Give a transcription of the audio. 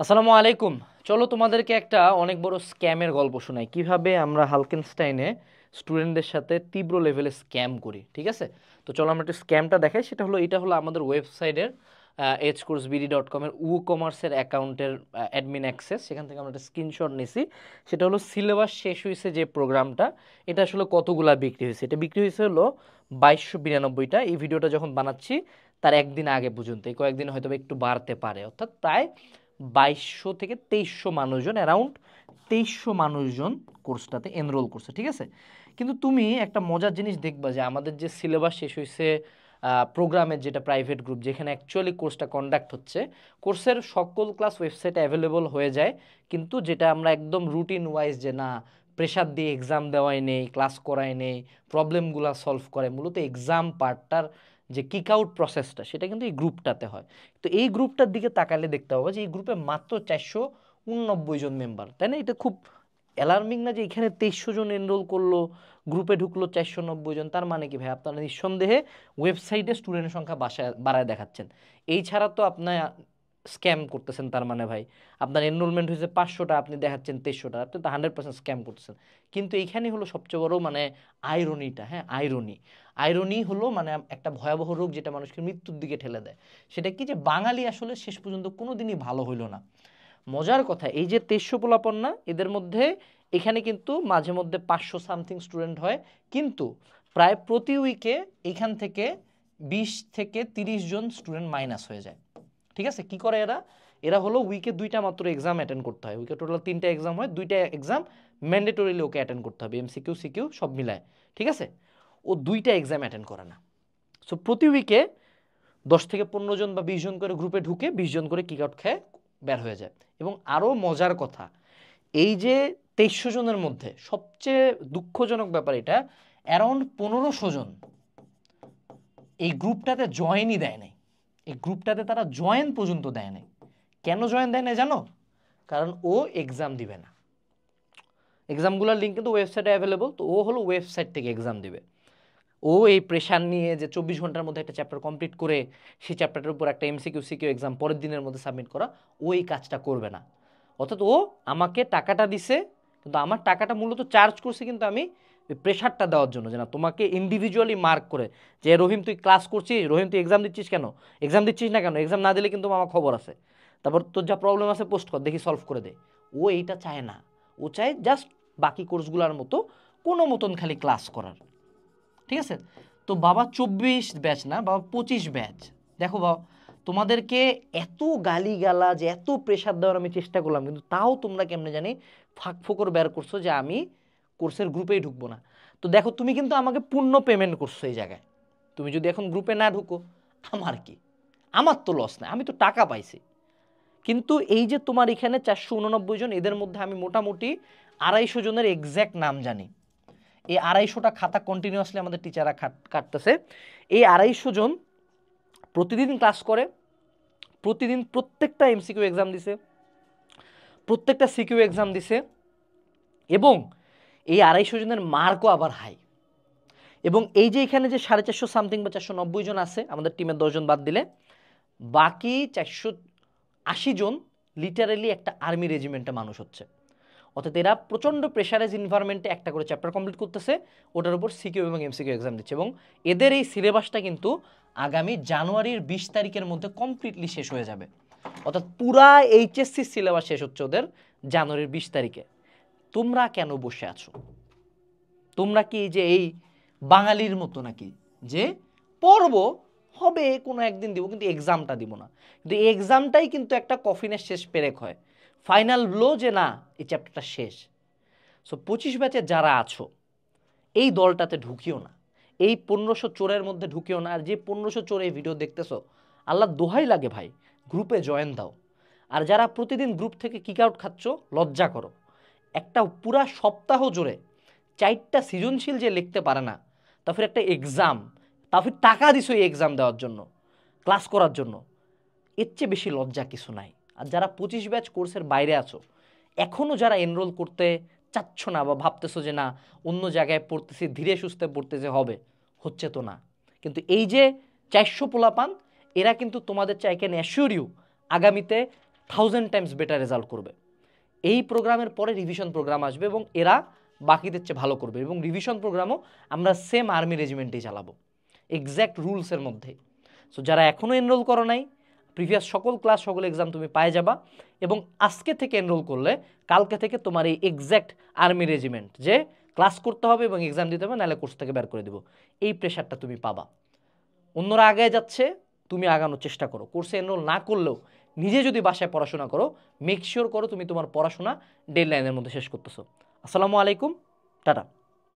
আসসালামু আলাইকুম। চলো তোমাদেরকে একটা অনেক বড় স্ক্যামের গল্প শোনাই, কিভাবে আমরা হালকেনস্টাইনে স্টুডেন্টদের সাথে তীব্র লেভেলে স্ক্যাম করি। ঠিক আছে, তো চলো আমরা একটু স্ক্যামটা দেখাই। এটা হলো আমাদের ওয়েবসাইটের hcoursebd.com এর কমার্সের অ্যাকাউন্টের অ্যাডমিন অ্যাক্সেস। সেখান থেকে আমরা একটা স্ক্রিনশট নিছি। সেটা হলো সিলেবাস শেষ হয়েছে যে প্রোগ্রামটা, এটা আসলে কতগুলা বিক্রি হয়েছে। এটা বিক্রি হয়েছে হলো 2292টা। এই ভিডিওটা যখন বানাচ্ছি তার একদিন আগে পর্যন্ত, এই কয়েকদিন হয়তো একটু বাড়তে পারে, অর্থাৎ প্রায় 2200 থেকে 2300 মানুষজন, অ্যারাউন্ড 2300 মানুষজন কোর্সটাতে এনরোল করছে। ঠিক আছে, কিন্তু তুমি একটা মজার জিনিস দেখবা যে আমাদের যে সিলেবাস শেষ হয়েছে প্রোগ্রামের, যেটা প্রাইভেট গ্রুপ যেখানে অ্যাকচুয়ালি কোর্সটা কন্ডাক্ট হচ্ছে, কোর্সের সকল ক্লাস ওয়েবসাইটে অ্যাভেলেবল হয়ে যায়। কিন্তু যেটা আমরা একদম রুটিন ওয়াইজ যে না, প্রেশার দিয়ে এক্সাম দেওয়াই নেই, ক্লাস করাই নেই, প্রবলেমগুলো সলভ করে, মূলত এক্সাম পার্টটার যে কিক আউট প্রসেসটা সেটা কিন্তু এই গ্রুপটাতে হয়। তো এই গ্রুপটার দিকে তাকালে দেখতে পাবো যে এই গ্রুপে মাত্র 489 জন মেম্বার, তাই না? এটা খুব অ্যালার্মিং না যে এখানে 2300 জন এনরোল করলো, গ্রুপে ঢুকলো 490 জন? তার মানে কি ভাই, আপনারা নিঃসন্দেহে ওয়েবসাইটে স্টুডেন্টের সংখ্যা বাড়ায় দেখাচ্ছেন। এই ছাড়া তো আপনার স্ক্যাম করতেছেন। তার মানে ভাই, আপনার এনরোলমেন্ট হয়েছে 500টা, আপনি দেখাচ্ছেন 2300টা, আপনি তো 100% স্ক্যাম করতেছেন। কিন্তু এইখানে হলো সবচেয়ে বড় মানে আইরনিটা। হ্যাঁ, আইরনি হলো মানে একটা ভয়াবহ রোগ যেটা মানুষকে মৃত্যুর দিকে ঠেলে দেয়। সেটা কি, যে বাঙালি আসলে শেষ পর্যন্ত কোনোদিনই ভালো হইল না। মজার কথা, এই যে 2300 পোলাপন না, এদের মধ্যে এখানে কিন্তু মাঝে মধ্যে 500 সামথিং স্টুডেন্ট হয়, কিন্তু প্রায় প্রতি উইকে এখান থেকে 20 থেকে 30 জন স্টুডেন্ট মাইনাস হয়ে যায়। ঠিক আছে, কি করে এরা? এরা হলো উইকে 2টা মাত্র এক্সাম অ্যাটেন্ড করতে হয়। উইকে টোটাল 3টা এক্সাম হয়, 2টা এক্সাম ম্যান্ডেটরিলি ওকে অ্যাটেন্ড করতে হবে, এমসিকিউ সিকিউ সব মিলায়। ঠিক আছে, ও 2টা এক্সাম অ্যাটেন্ড করে না। সো প্রতি উইকে 10 থেকে 15 জন বা 20 জন করে গ্রুপে ঢুকে 20 জন করে কিক আউট খেয়ে বের হয়ে যায়। এবং আরও মজার কথা, এই যে 2300 জনের মধ্যে সবচেয়ে দুঃখজনক ব্যাপার এটা, অ্যারাউন্ড 1500 জন এই গ্রুপটাতে জয়েনই দেয় নাই। এই গ্রুপটাতে তারা জয়েন পর্যন্ত দেয় নাই। কেন জয়েন দেয় না জানো? কারণ ও এক্সাম দিবে না। এক্সামগুলোর লিঙ্ক কিন্তু ওয়েবসাইটে অ্যাভেলেবল। তো ও হলো ওয়েবসাইট থেকে এক্সাম দিবে। ও এই প্রেশার নিয়ে যে 24 ঘন্টার মধ্যে একটা চ্যাপ্টার কমপ্লিট করে সেই চ্যাপ্টারটার উপর একটা এমসিকিউ সিকিউ এক্সাম পরের দিনের মধ্যে সাবমিট করা, ও এই কাজটা করবে না। অর্থাৎ ও আমাকে টাকাটা দিছে, কিন্তু আমার টাকাটা মূলত চার্জ করছে কিন্তু আমি প্রেশারটা দেওয়ার জন্য, যে না তোমাকে ইন্ডিভিজুয়ালি মার্ক করে, যে রহিম তুই ক্লাস করছিস, রহিম তুই এক্সাম দিচ্ছিস কেন, এক্সাম দিচ্ছিস না কেন, এক্সাম না দিলে কিন্তু আমার খবর আছে, তারপর তোর যা প্রবলেম আছে পোস্ট কর, দেখি সলভ করে দে। ও এইটা চায় না। ও চায় জাস্ট বাকি কোর্সগুলোর মতো কোনো মতন খালি ক্লাস করার। ঠিক আছে, তো বাবা 24 ব্যাচ না বাবা, 25 ব্যাচ। দেখো বাবা, তোমাদেরকে এত গালিগালাজ, এত প্রেশার দেওয়ার আমি চেষ্টা করলাম, কিন্তু তাও তোমরা কেমনে জানি ফাঁক ফোকর বের করছো যে আমি কোর্সের গ্রুপেই ঢুকবো না। তো দেখো, তুমি কিন্তু আমাকে পূর্ণ পেমেন্ট করছো এই জায়গায়। তুমি যদি এখন গ্রুপে না ঢুকো, আমার কি? আমার তো লস নাই, আমি তো টাকা পাইছি। কিন্তু এই যে তোমার এখানে 489 জন, এদের মধ্যে আমি মোটামুটি 250 জনের এক্স্যাক্ট নাম জানি। এই 250টা খাতা কন্টিনিউয়াসলি আমাদের টিচাররা কাটতেছে। এই 250 জন প্রতিদিন ক্লাস করে, প্রতিদিন প্রত্যেকটা এমসিকিউ এক্সাম দিছে, প্রত্যেকটা সিকিউ এক্সাম দিছে, এবং এই 250 জনের মার্কও আবার হাই। এবং এই যে এখানে যে 450 সামথিং বা 490 জন আছে আমাদের টিমের 10 জন বাদ দিলে, বাকি 480 জন লিটারেলি একটা আর্মি রেজিমেন্টে মানুষ হচ্ছে। অর্থাৎ এরা প্রচণ্ড প্রেশারাইজ এনভায়রনমেন্টে একটা করে চ্যাপ্টার কমপ্লিট করতেছে, ওটার উপর সিকিউ এবং এমসিকিউ এক্সাম দিচ্ছে। এবং এদের এই সিলেবাসটা কিন্তু আগামী জানুয়ারির 20 তারিখের মধ্যে কমপ্লিটলি শেষ হয়ে যাবে। অর্থাৎ পুরা এইচএসসি সিলেবাস শেষ হচ্ছে ওদের জানুয়ারির 20 তারিখে। তোমরা কেন বসে আছো? তোমরা কি যে এই বাঙালির মতো নাকি, যে পড়ব হবে কোনো একদিন দিব কিন্তু এক্সামটা দিব না? কিন্তু এই এক্সামটাই কিন্তু একটা কফিনের শেষ পেরেক হয়, ফাইনাল ব্লো, যে না এই চ্যাপ্টারটা শেষ। সো 25 ব্যাচে যারা আছো এই দলটাতে ঢুকিও না, এই 1500 চোরের মধ্যে ঢুকিও না। আর যে 1500 চোর এই ভিডিও দেখতেছো, আল্লাহ দোহাই লাগে ভাই, গ্রুপে জয়েন দাও। আর যারা প্রতিদিন গ্রুপ থেকে কিক আউট খাচ্ছ, লজ্জা করো। একটা পুরা সপ্তাহ জুড়ে 4টা সৃজনশীল যে লিখতে পারে না, তারপর একটা এক্সাম, তারপর টাকা দিছো এই এক্সাম দেওয়ার জন্য, ক্লাস করার জন্য, এর চেয়ে বেশি লজ্জা কিছু নাই। আর যারা 25 ব্যাচ কোর্সের বাইরে আছো, এখনও যারা এনরোল করতে চাচ্ছ না বা ভাবতেছো যে না অন্য জায়গায় পড়তেছি, ধীরে সুস্থে পড়তেছে হবে, হচ্ছে তো না। কিন্তু এই যে 400 পোলাপান, এরা কিন্তু তোমাদের চাই, ক্যান অ্যাসিওর ইউ, আগামীতে 1000 টাইমস বেটার রেজাল্ট করবে। এই প্রোগ্রামের পরে রিভিশন প্রোগ্রাম আসবে এবং এরা বাকিদের চেয়ে ভালো করবে, এবং রিভিশন প্রোগ্রামও আমরা সেম আর্মি রেজিমেন্টেই চালাবো, এক্স্যাক্ট রুলসের মধ্যে। সো যারা এখনও এনরোল করো নাই, প্রিভিয়াস সকল ক্লাস সকল এক্সাম তুমি পায়ে যাবা, এবং আজকে থেকে এনরোল করলে কালকে থেকে তোমার এই এক্স্যাক্ট আর্মি রেজিমেন্ট যে ক্লাস করতে হবে এবং এক্সাম দিতে হবে, নাহলে কোর্স থেকে বের করে দেবো, এই প্রেশারটা তুমি পাবা। অন্যরা আগে যাচ্ছে, তুমি আগানোর চেষ্টা করো। কোর্সে এনরোল না করলেও নিজে যদি বাসায় পড়াশোনা করো, মেক শিওর করো তুমি তোমার পড়াশোনা ডেডলাইনের মধ্যে শেষ করতেছো। আসসালামু আলাইকুম, টাটা।